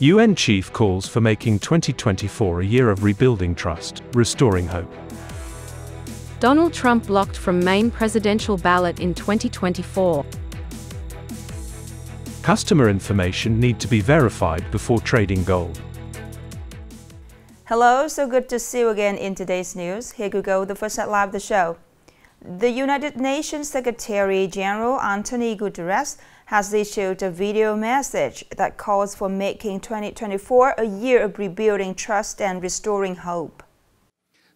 UN chief calls for making 2024 a year of rebuilding trust, restoring hope. Donald Trump blocked from Maine presidential ballot in 2024. Customer information need to be verified before trading gold. Hello, so good to see you again in today's news. Here we go, the first at live the show. The United Nations Secretary General Antonio Guterres has issued a video message that calls for making 2024 a year of rebuilding trust and restoring hope.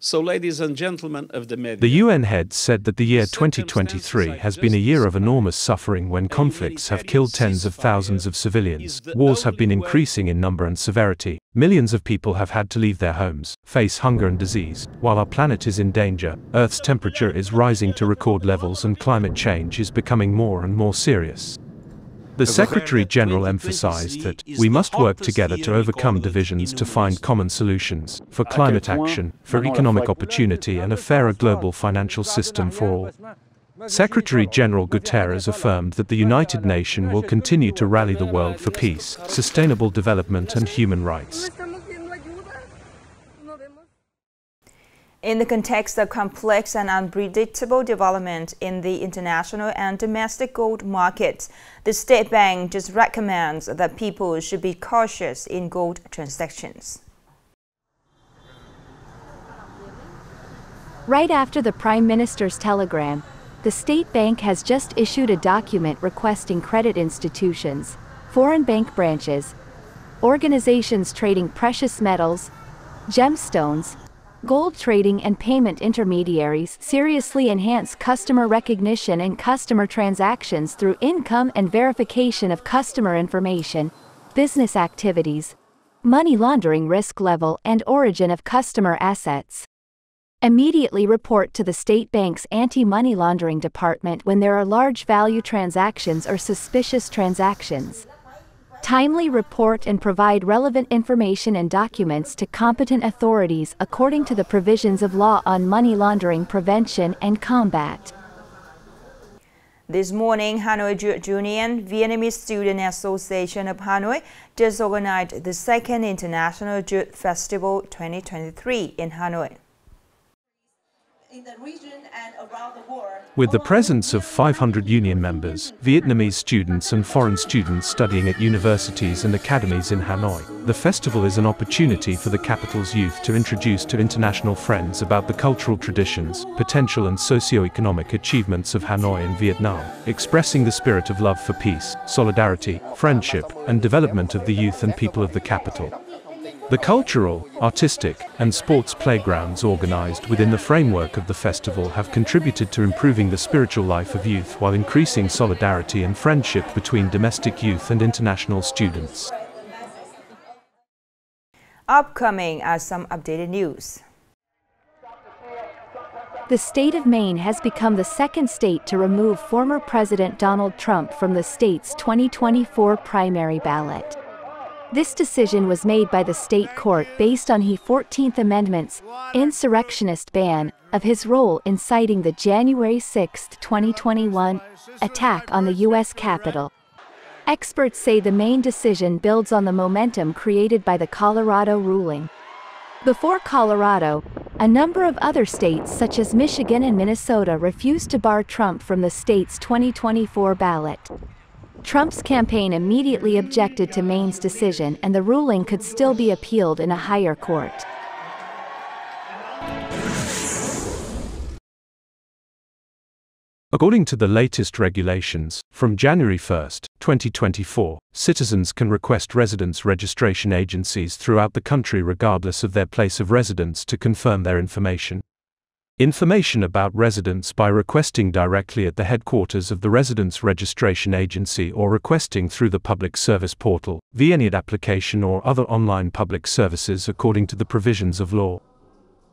So, ladies and gentlemen of the media, the UN head said that the year 2023 has been a year of enormous suffering when conflicts have killed tens of thousands of civilians, wars have been increasing in number and severity, millions of people have had to leave their homes, face hunger and disease, while our planet is in danger, Earth's temperature is rising to record levels and climate change is becoming more and more serious. The Secretary General emphasized that we must work together to overcome divisions to find common solutions, for climate action, for economic opportunity and a fairer global financial system for all. Secretary General Guterres affirmed that the United Nations will continue to rally the world for peace, sustainable development and human rights. In the context of complex and unpredictable development in the international and domestic gold markets, the State Bank just recommends that people should be cautious in gold transactions. Right after the Prime Minister's telegram, the State Bank has just issued a document requesting credit institutions, foreign bank branches, organizations trading precious metals, gemstones, gold trading and payment intermediaries seriously enhance customer recognition and customer transactions through income and verification of customer information, business activities, money laundering risk level and origin of customer assets. Immediately report to the State Bank's Anti-Money Laundering Department when there are large value transactions or suspicious transactions. Timely report and provide relevant information and documents to competent authorities according to the provisions of law on money laundering prevention and combat. This morning, Hanoi Jude Union, Vietnamese Student Association of Hanoi, just organized the second International Jude Festival 2023 in Hanoi. In the region and around the world. With the presence of 500 union members, Vietnamese students and foreign students studying at universities and academies in Hanoi, the festival is an opportunity for the capital's youth to introduce to international friends about the cultural traditions, potential and socio-economic achievements of Hanoi and Vietnam, expressing the spirit of love for peace, solidarity, friendship, and development of the youth and people of the capital. The cultural, artistic, and sports playgrounds organized within the framework of the festival have contributed to improving the spiritual life of youth while increasing solidarity and friendship between domestic youth and international students. Upcoming are some updated news. The state of Maine has become the second state to remove former President Donald Trump from the state's 2024 primary ballot. This decision was made by the state court based on the 14th Amendment's insurrectionist ban of his role inciting the January 6, 2021 attack on the U.S. Capitol. Experts say the Maine decision builds on the momentum created by the Colorado ruling. Before Colorado, a number of other states such as Michigan and Minnesota refused to bar Trump from the state's 2024 ballot. Trump's campaign immediately objected to Maine's decision, and the ruling could still be appealed in a higher court. According to the latest regulations, from January 1, 2024, citizens can request residence registration agencies throughout the country regardless of their place of residence to confirm their information. Information about residents by requesting directly at the headquarters of the Residence Registration Agency or requesting through the Public Service Portal, via any application or other online public services according to the provisions of law.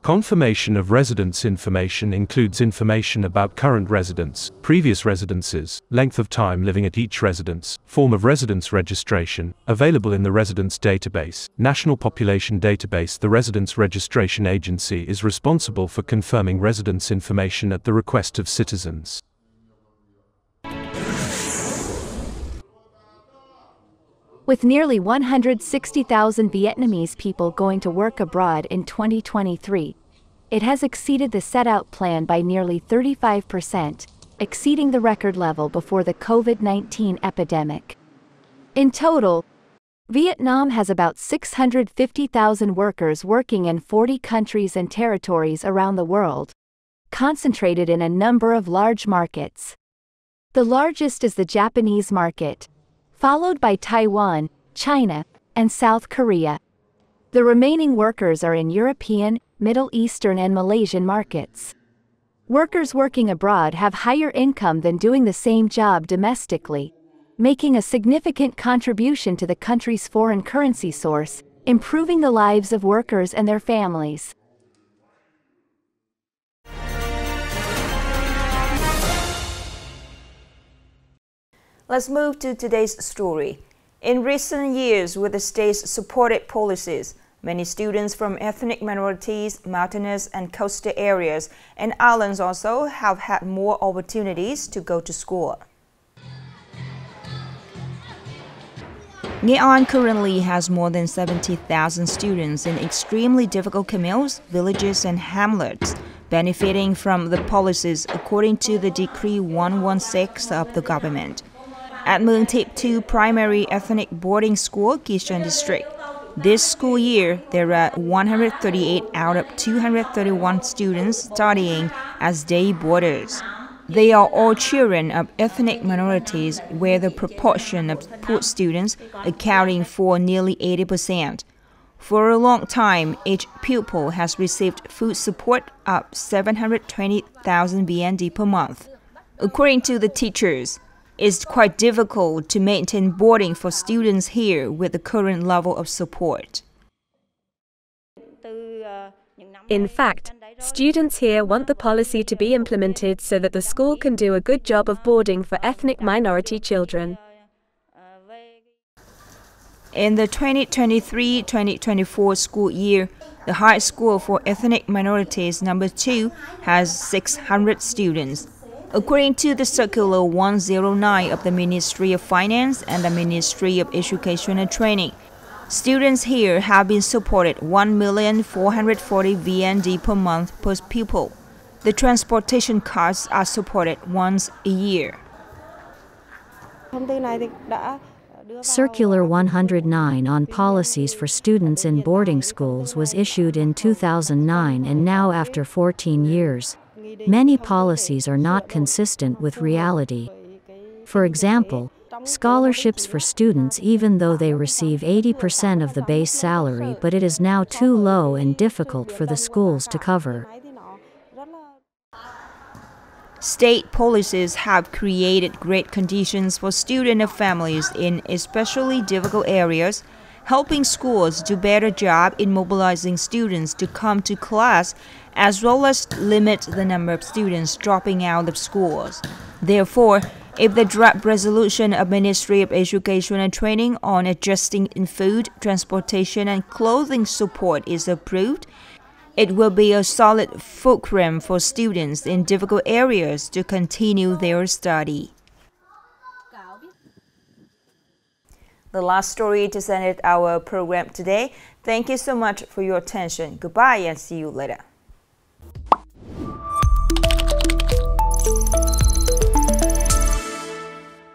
Confirmation of residence information includes information about current residents, previous residences, length of time living at each residence, form of residence registration, available in the Residence Database, National Population Database. The Residence Registration Agency is responsible for confirming residence information at the request of citizens. With nearly 160,000 Vietnamese people going to work abroad in 2023, it has exceeded the set-out plan by nearly 35%, exceeding the record level before the COVID-19 epidemic. In total, Vietnam has about 650,000 workers working in 40 countries and territories around the world, concentrated in a number of large markets. The largest is the Japanese market, followed by Taiwan, China, and South Korea. The remaining workers are in European, Middle Eastern and Malaysian markets. Workers working abroad have higher income than doing the same job domestically, making a significant contribution to the country's foreign currency source, improving the lives of workers and their families. Let's move to today's story. In recent years, with the state's supported policies, many students from ethnic minorities, mountainous and coastal areas, and islands also have had more opportunities to go to school. Nghệ An currently has more than 70,000 students in extremely difficult commutes, villages and hamlets, benefiting from the policies according to the Decree 116 of the government. At Mương Thiep 2 Primary Ethnic Boarding School, Kishan District, this school year there are 138 out of 231 students studying as day boarders. They are all children of ethnic minorities, where the proportion of poor students accounting for nearly 80%. For a long time, each pupil has received food support of 720,000 VND per month. According to the teachers, it's quite difficult to maintain boarding for students here with the current level of support. In fact, students here want the policy to be implemented so that the school can do a good job of boarding for ethnic minority children. In the 2023-2024 school year, the High School for Ethnic Minorities No. 2 has 600 students. According to the Circular 109 of the Ministry of Finance and the Ministry of Education and Training, students here have been supported 1,440,000 VND per month per pupil. The transportation costs are supported once a year. Circular 109 on policies for students in boarding schools was issued in 2009, and now after 14 years, many policies are not consistent with reality. For example, scholarships for students, even though they receive 80% of the base salary, but it is now too low and difficult for the schools to cover. State policies have created great conditions for student families in especially difficult areas, helping schools do a better job in mobilizing students to come to class, as well as limit the number of students dropping out of schools. Therefore, if the draft resolution of Ministry of Education and Training on adjusting in food, transportation and clothing support is approved, it will be a solid fulcrum for students in difficult areas to continue their study. The last story to end our program today. Thank you so much for your attention. Goodbye and see you later.